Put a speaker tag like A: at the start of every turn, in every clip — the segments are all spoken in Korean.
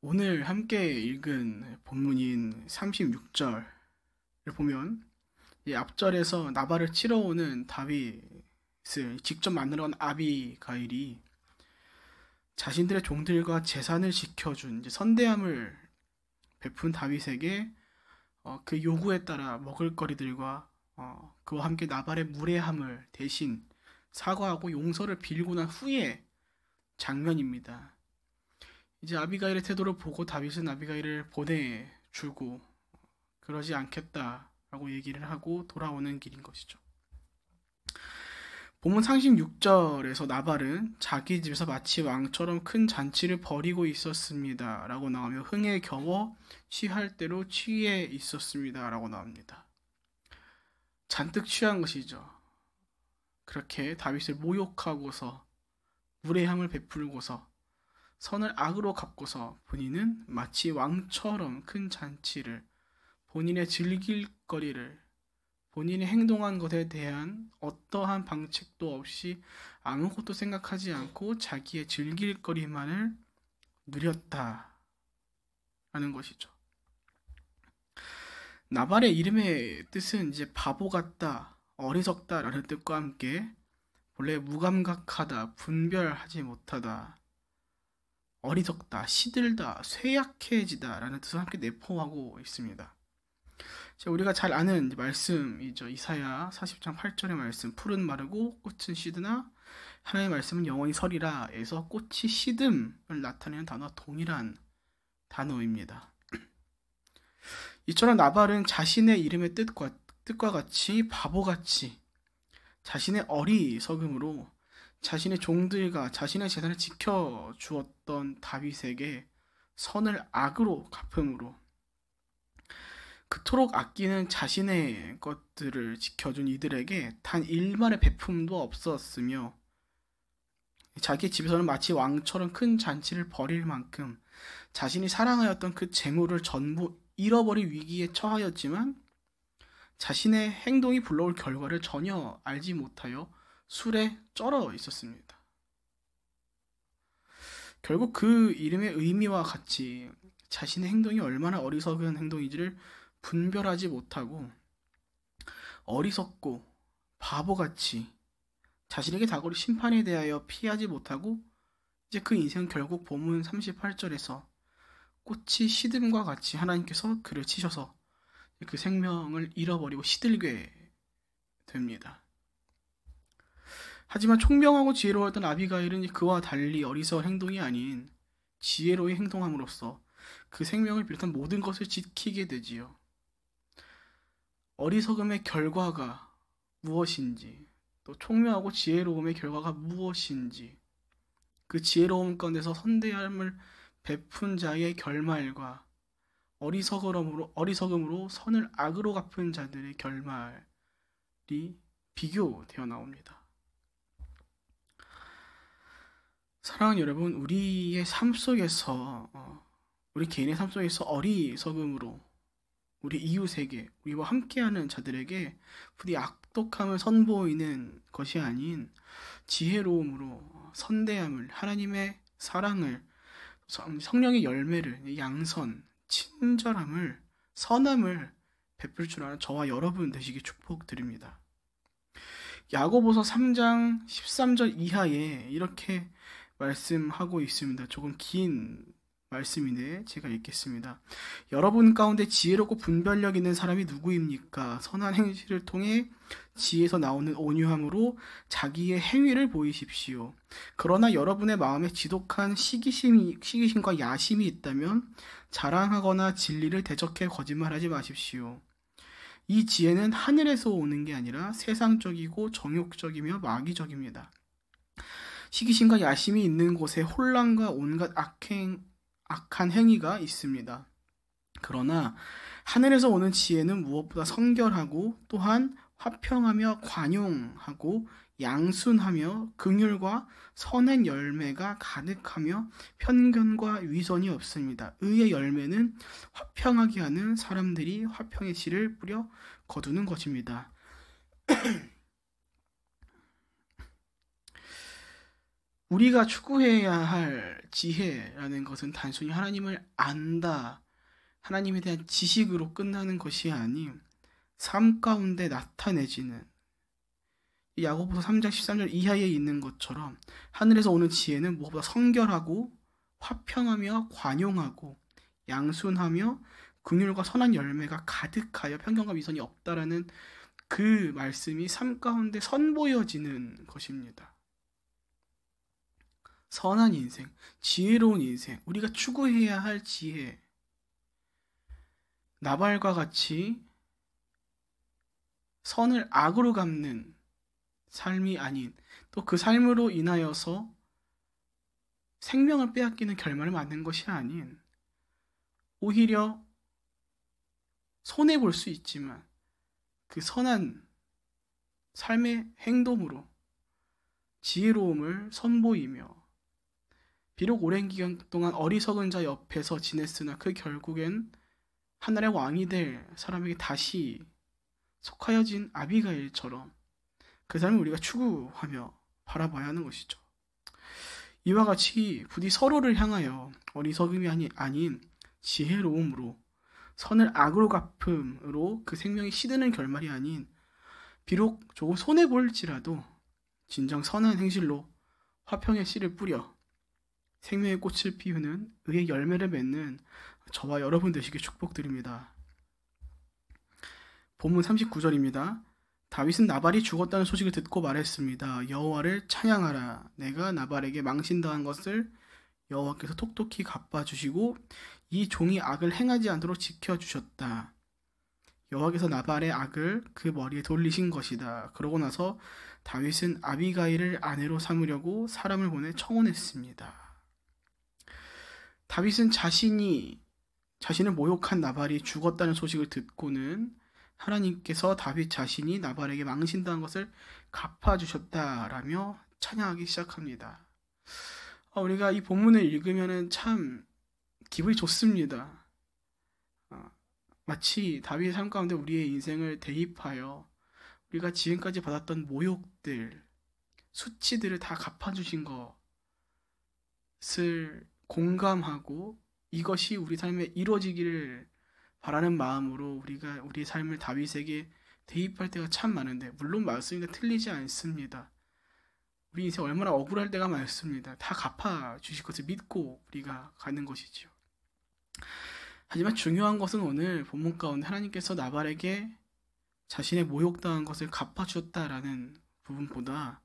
A: 오늘 함께 읽은 본문인 36절을 보면 이 앞절에서 나발을 치러 오는 다윗을 직접 만나러 온 아비가일이 자신들의 종들과 재산을 지켜준 선대함을 베푼 다윗에게 그 요구에 따라 먹을거리들과 그와 함께 나발의 무례함을 대신 사과하고 용서를 빌고 난 후의 장면입니다. 이제 아비가일의 태도를 보고 다윗은 아비가일을 보내주고 그러지 않겠다라고 얘기를 하고 돌아오는 길인 것이죠. 본문 36절에서 나발은 자기 집에서 마치 왕처럼 큰 잔치를 벌이고 있었습니다 라고 나오며 흥에 겨워 취할 대로 취해 있었습니다 라고 나옵니다. 잔뜩 취한 것이죠. 그렇게 다윗을 모욕하고서 무례함을 베풀고서 선을 악으로 갚고서 본인은 마치 왕처럼 큰 잔치를, 본인의 즐길 거리를, 본인이 행동한 것에 대한 어떠한 방책도 없이 아무것도 생각하지 않고 자기의 즐길 거리만을 누렸다라는 것이죠. 나발의 이름의 뜻은 이제 바보 같다, 어리석다라는 뜻과 함께 본래 무감각하다, 분별하지 못하다, 어리석다, 시들다, 쇠약해지다 라는 뜻을 함께 내포하고 있습니다. 우리가 잘 아는 말씀이죠. 이사야 40장 8절의 말씀, 풀은 마르고 꽃은 시드나 하나님의 말씀은 영원히 서리라 에서 꽃이 시듬을 나타내는 단어와 동일한 단어입니다. 이처럼 나발은 자신의 이름의 뜻과 같이 바보같이 자신의 어리석음으로 자신의 종들과 자신의 재산을 지켜주었던 다윗에게 선을 악으로 갚음으로 그토록 아끼는 자신의 것들을 지켜준 이들에게 단 일말의 베품도 없었으며 자기 집에서는 마치 왕처럼 큰 잔치를 벌일 만큼 자신이 사랑하였던 그 재물을 전부 잃어버릴 위기에 처하였지만 자신의 행동이 불러올 결과를 전혀 알지 못하여 술에 쩔어 있었습니다. 결국 그 이름의 의미와 같이 자신의 행동이 얼마나 어리석은 행동인지를 분별하지 못하고 어리석고 바보같이 자신에게 다가올 심판에 대하여 피하지 못하고 이제 그 인생은 결국 본문 38절에서 꽃이 시듬과 같이 하나님께서 그를 치셔서 그 생명을 잃어버리고 시들게 됩니다. 하지만 총명하고 지혜로웠던 아비가일은 그와 달리 어리석은 행동이 아닌 지혜로이 행동함으로써 그 생명을 비롯한 모든 것을 지키게 되지요. 어리석음의 결과가 무엇인지, 또 총명하고 지혜로움의 결과가 무엇인지, 그 지혜로움 가운데서 선대함을 베푼 자의 결말과 어리석음으로 선을 악으로 갚은 자들의 결말이 비교되어 나옵니다. 사랑하는 여러분, 우리의 삶 속에서 우리 개인의 삶 속에서 어리석음으로 우리 이웃에게, 우리와 함께하는 자들에게 부디 악독함을 선보이는 것이 아닌 지혜로움으로 선대함을, 하나님의 사랑을, 성령의 열매를, 양선, 친절함을, 선함을 베풀 줄 아는 저와 여러분 되시기 축복드립니다. 야고보서 3장 13절 이하에 이렇게 말씀하고 있습니다. 조금 긴 말씀인데 제가 읽겠습니다. 여러분 가운데 지혜롭고 분별력 있는 사람이 누구입니까? 선한 행실을 통해 지혜에서 나오는 온유함으로 자기의 행위를 보이십시오. 그러나 여러분의 마음에 지독한 시기심과 야심이 있다면 자랑하거나 진리를 대적해 거짓말하지 마십시오. 이 지혜는 하늘에서 오는 게 아니라 세상적이고 정욕적이며 마귀적입니다. 시기심과 야심이 있는 곳에 혼란과 온갖 악한 행위가 있습니다. 그러나 하늘에서 오는 지혜는 무엇보다 성결하고 또한 화평하며 관용하고 양순하며 긍휼과 선한 열매가 가득하며 편견과 위선이 없습니다. 의의 열매는 화평하게 하는 사람들이 화평의 씨를 뿌려 거두는 것입니다. 우리가 추구해야 할 지혜라는 것은 단순히 하나님을 안다, 하나님에 대한 지식으로 끝나는 것이 아닌 삶 가운데 나타내지는, 야고보서 3장 13절 이하에 있는 것처럼 하늘에서 오는 지혜는 무엇보다 성결하고 화평하며 관용하고 양순하며 긍휼과 선한 열매가 가득하여 편견과 미선이 없다라는 그 말씀이 삶 가운데 선보여지는 것입니다. 선한 인생, 지혜로운 인생, 우리가 추구해야 할 지혜, 나발과 같이 선을 악으로 갚는 삶이 아닌, 또 그 삶으로 인하여서 생명을 빼앗기는 결말을 맞는 것이 아닌, 오히려 손해볼 수 있지만 그 선한 삶의 행동으로 지혜로움을 선보이며, 비록 오랜 기간 동안 어리석은 자 옆에서 지냈으나 그 결국엔 하늘의 왕이 될 사람에게 다시 속하여진 아비가일처럼 그 삶을 우리가 추구하며 바라봐야 하는 것이죠. 이와 같이 부디 서로를 향하여 어리석음이 아닌 지혜로움으로, 선을 악으로 갚음으로 그 생명이 시드는 결말이 아닌 비록 조금 손해볼지라도 진정 선한 행실로 화평의 씨를 뿌려 생명의 꽃을 피우는 의의 열매를 맺는 저와 여러분 되시길 축복드립니다. 본문 39절입니다. 다윗은 나발이 죽었다는 소식을 듣고 말했습니다. 여호와를 찬양하라. 내가 나발에게 망신당한 것을 여호와께서 톡톡히 갚아주시고 이 종이 악을 행하지 않도록 지켜주셨다. 여호와께서 나발의 악을 그 머리에 돌리신 것이다. 그러고 나서 다윗은 아비가일을 아내로 삼으려고 사람을 보내 청혼했습니다. 다윗은 자신을 모욕한 나발이 죽었다는 소식을 듣고는 하나님께서 다윗 자신이 나발에게 망신당한 것을 갚아주셨다라며 찬양하기 시작합니다. 우리가 이 본문을 읽으면 참 기분이 좋습니다. 마치 다윗의 삶 가운데 우리의 인생을 대입하여 우리가 지금까지 받았던 모욕들, 수치들을 다 갚아주신 것을 공감하고 이것이 우리 삶에 이루어지기를 바라는 마음으로 우리가 우리의 삶을 다윗에게 대입할 때가 참 많은데, 물론 말씀이 틀리지 않습니다. 우리 인생 얼마나 억울할 때가 많습니다. 다 갚아주실 것을 믿고 우리가 가는 것이지요. 하지만 중요한 것은 오늘 본문 가운데 하나님께서 나발에게 자신의 모욕당한 것을 갚아주셨다라는 부분보다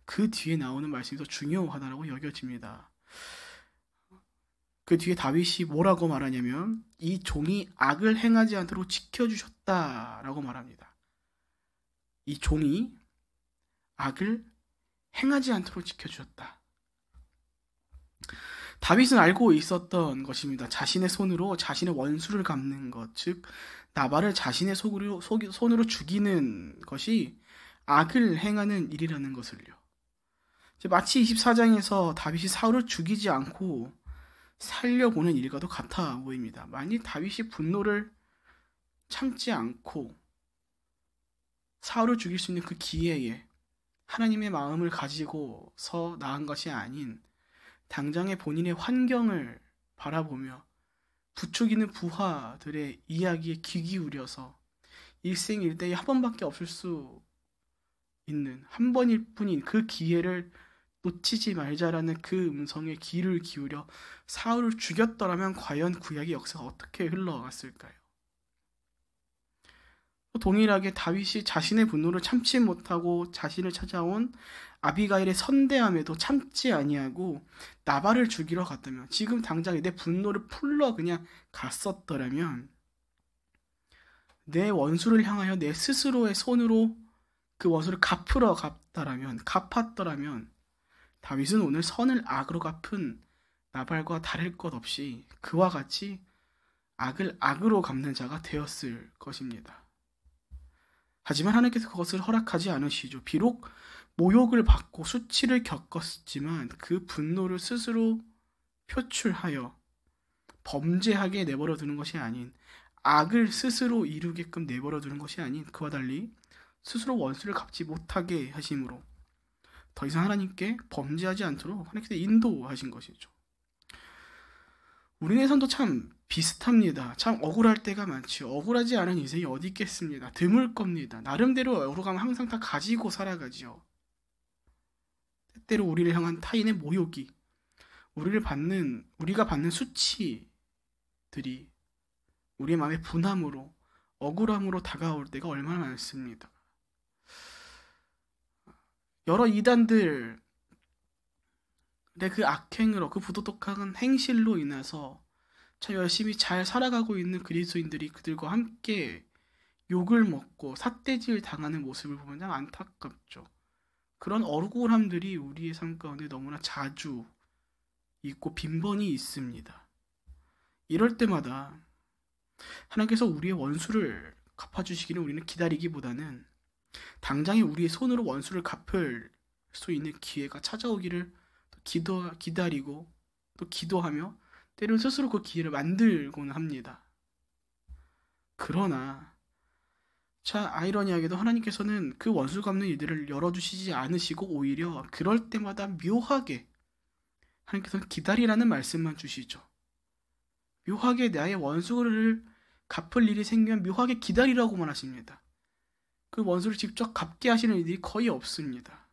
A: 그 뒤에 나오는 말씀이 더 중요하다고 여겨집니다. 그 뒤에 다윗이 뭐라고 말하냐면 이 종이 악을 행하지 않도록 지켜주셨다라고 말합니다. 이 종이 악을 행하지 않도록 지켜주셨다. 다윗은 알고 있었던 것입니다. 자신의 손으로 자신의 원수를 갚는 것, 즉 나발을 자신의 손으로 죽이는 것이 악을 행하는 일이라는 것을요. 마치 24장에서 다윗이 사울을 죽이지 않고 살려보는 일과도 같아 보입니다. 만일 다윗이 분노를 참지 않고 사울을 죽일 수 있는 그 기회에 하나님의 마음을 가지고서 나은 것이 아닌 당장의 본인의 환경을 바라보며 부추기는 부하들의 이야기에 귀 기울여서 일생일대에 한 번밖에 없을 수 있는, 한 번일 뿐인 그 기회를 놓치지 말자라는 그 음성에 귀를 기울여 사울을 죽였더라면 과연 구약의 역사가 어떻게 흘러갔을까요? 동일하게 다윗이 자신의 분노를 참지 못하고 자신을 찾아온 아비가일의 선대함에도 참지 아니하고 나발을 죽이러 갔다면, 지금 당장 내 분노를 풀러 그냥 갔었더라면, 내 원수를 향하여 내 스스로의 손으로 그 원수를 갚았더라면 다윗은 오늘 선을 악으로 갚은 나발과 다를 것 없이 그와 같이 악을 악으로 갚는 자가 되었을 것입니다. 하지만 하나님께서 그것을 허락하지 않으시죠. 비록 모욕을 받고 수치를 겪었지만 그 분노를 스스로 표출하여 범죄하게 내버려 두는 것이 아닌, 악을 스스로 이루게끔 내버려 두는 것이 아닌, 그와 달리 스스로 원수를 갚지 못하게 하심으로 더 이상 하나님께 범죄하지 않도록 하나님께서 인도하신 것이죠. 우리네 삶도 참 비슷합니다. 참 억울할 때가 많죠. 억울하지 않은 인생이 어디 있겠습니다. 드물 겁니다. 나름대로 억울함을 항상 다 가지고 살아가지요. 때때로 우리를 향한 타인의 모욕이, 우리가 받는 수치들이 우리의 마음의 분함으로, 억울함으로 다가올 때가 얼마나 많습니다. 여러 이단들의 그 악행으로, 그 부도덕한 행실로 인해서 참 열심히 잘 살아가고 있는 그리스도인들이 그들과 함께 욕을 먹고 삿대질 당하는 모습을 보면 참 안타깝죠. 그런 억울함들이 우리의 삶 가운데 너무나 자주 있고 빈번히 있습니다. 이럴 때마다 하나님께서 우리의 원수를 갚아주시기를 우리는 기다리기보다는 당장에 우리의 손으로 원수를 갚을 수 있는 기회가 찾아오기를 기다리고 또 기도하며 때로는 스스로 그 기회를 만들곤 합니다. 그러나 아이러니하게도 하나님께서는 그 원수 갚는 일들을 열어주시지 않으시고 오히려 그럴 때마다 묘하게 하나님께서는 기다리라는 말씀만 주시죠. 묘하게 나의 원수를 갚을 일이 생기면 묘하게 기다리라고만 하십니다. 그 원수를 직접 갚게 하시는 일이 거의 없습니다.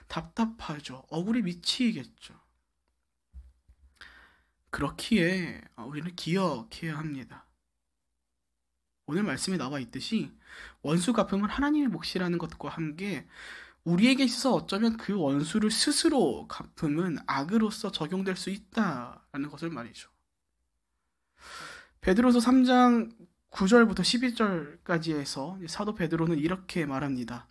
A: 답답하죠. 억울이 미치겠죠. 그렇기에 우리는 기억해야 합니다. 오늘 말씀에 나와 있듯이 원수 갚음은 하나님의 몫이라는 것과 함께 우리에게 있어서 어쩌면 그 원수를 스스로 갚음은 악으로서 적용될 수 있다라는 것을 말이죠. 베드로서 3장 9절부터 12절까지 해서 사도 베드로는 이렇게 말합니다.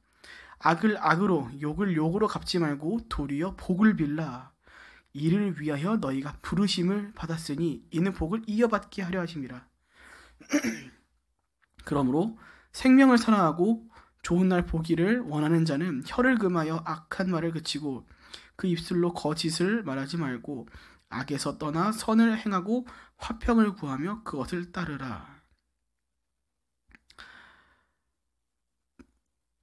A: 악을 악으로 욕을 욕으로 갚지 말고 도리어 복을 빌라. 이를 위하여 너희가 부르심을 받았으니 이는 복을 이어받게 하려 하심이라. 그러므로 생명을 사랑하고 좋은 날 보기를 원하는 자는 혀를 금하여 악한 말을 그치고 그 입술로 거짓을 말하지 말고 악에서 떠나 선을 행하고 화평을 구하며 그것을 따르라.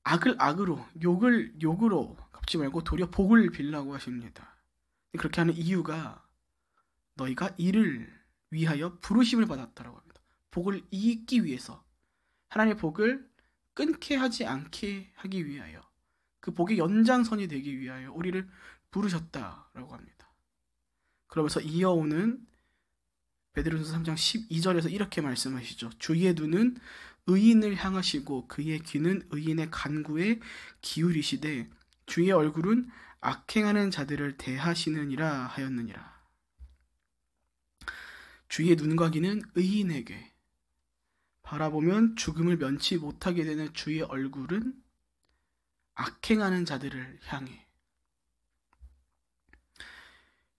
A: 악을 악으로, 욕을 욕으로 갚지 말고 도리어 복을 빌라고 하십니다. 그렇게 하는 이유가 너희가 이를 위하여 부르심을 받았다라고 합니다. 복을 잇기 위해서, 하나님의 복을 끊게 하지 않게 하기 위하여, 그 복의 연장선이 되기 위하여 우리를 부르셨다라고 합니다. 그러면서 이어오는 베드로전서 3장 12절에서 이렇게 말씀하시죠. 주의 눈은 의인을 향하시고 그의 귀는 의인의 간구에 기울이시되 주의 얼굴은 악행하는 자들을 대하시느니라 하였느니라. 주의 눈과 귀는 의인에게, 바라보면 죽음을 면치 못하게 되는 주의 얼굴은 악행하는 자들을 향해.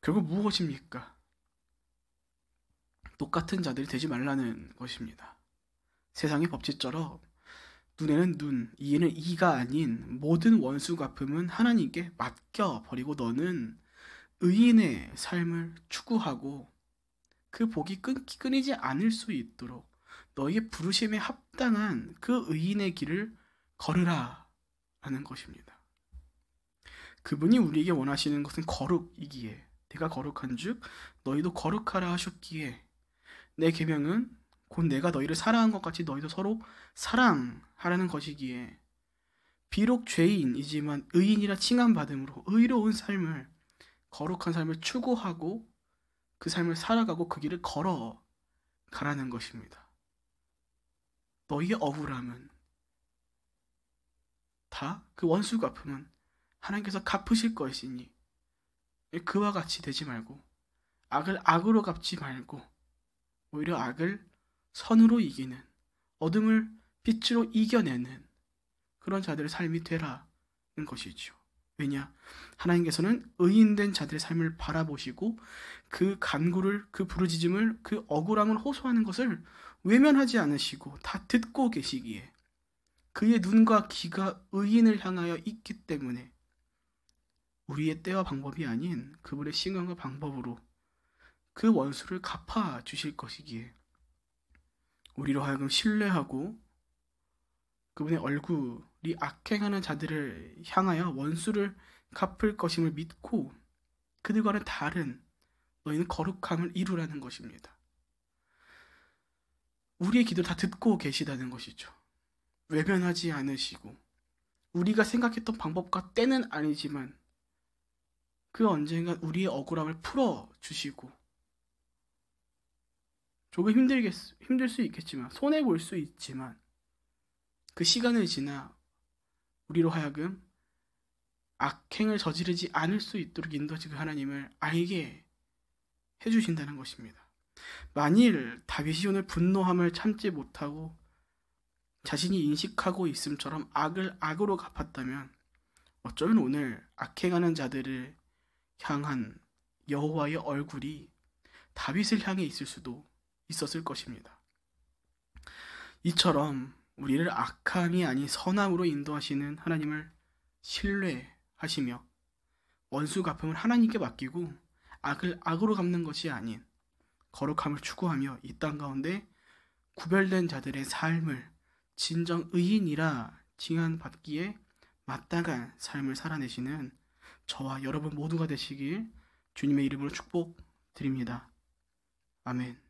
A: 결국 무엇입니까? 똑같은 자들이 되지 말라는 것입니다. 세상의 법칙처럼 눈에는 눈, 이에는 이가 아닌 모든 원수 갚음은 하나님께 맡겨버리고 너는 의인의 삶을 추구하고 그 복이 끊이지 않을 수 있도록 너희의 부르심에 합당한 그 의인의 길을 걸으라 라는 것입니다. 그분이 우리에게 원하시는 것은 거룩이기에 내가 거룩한 즉 너희도 거룩하라 하셨기에 내 계명은 곧 내가 너희를 사랑한 것 같이 너희도 서로 사랑하라는 것이기에 비록 죄인이지만 의인이라 칭함받음으로 의로운 삶을, 거룩한 삶을 추구하고 그 삶을 살아가고 그 길을 걸어가라는 것입니다. 너희의 억울함은 다 그 원수 갚음은 하나님께서 갚으실 것이니 그와 같이 되지 말고 악을 악으로 갚지 말고 오히려 악을 선으로 이기는, 어둠을 빛으로 이겨내는 그런 자들의 삶이 되라는 것이죠. 왜냐? 하나님께서는 의인된 자들의 삶을 바라보시고 그 간구를, 그 부르짖음을, 그 억울함을 호소하는 것을 외면하지 않으시고 다 듣고 계시기에 그의 눈과 귀가 의인을 향하여 있기 때문에 우리의 때와 방법이 아닌 그분의 시간과 방법으로 그 원수를 갚아 주실 것이기에 우리로 하여금 신뢰하고 그분의 얼굴이 악행하는 자들을 향하여 원수를 갚을 것임을 믿고 그들과는 다른 너희는 거룩함을 이루라는 것입니다. 우리의 기도 다 듣고 계시다는 것이죠. 외면하지 않으시고 우리가 생각했던 방법과 때는 아니지만 그 언젠가 우리의 억울함을 풀어주시고 조금 힘들 수 있겠지만 손해볼 수 있지만 그 시간을 지나 우리로 하여금 악행을 저지르지 않을 수 있도록 인도하시고 하나님을 알게 해주신다는 것입니다. 만일 다윗이 오늘 분노함을 참지 못하고 자신이 인식하고 있음처럼 악을 악으로 갚았다면 어쩌면 오늘 악행하는 자들을 향한 여호와의 얼굴이 다윗을 향해 있을 수도 있었을 것입니다. 이처럼 우리를 악함이 아닌 선함으로 인도하시는 하나님을 신뢰하시며 원수 갚음을 하나님께 맡기고 악을 악으로 갚는 것이 아닌 거룩함을 추구하며 이 땅 가운데 구별된 자들의 삶을 진정 의인이라 칭한받기에 마땅한 삶을 살아내시는 저와 여러분 모두가 되시길 주님의 이름으로 축복드립니다. 아멘.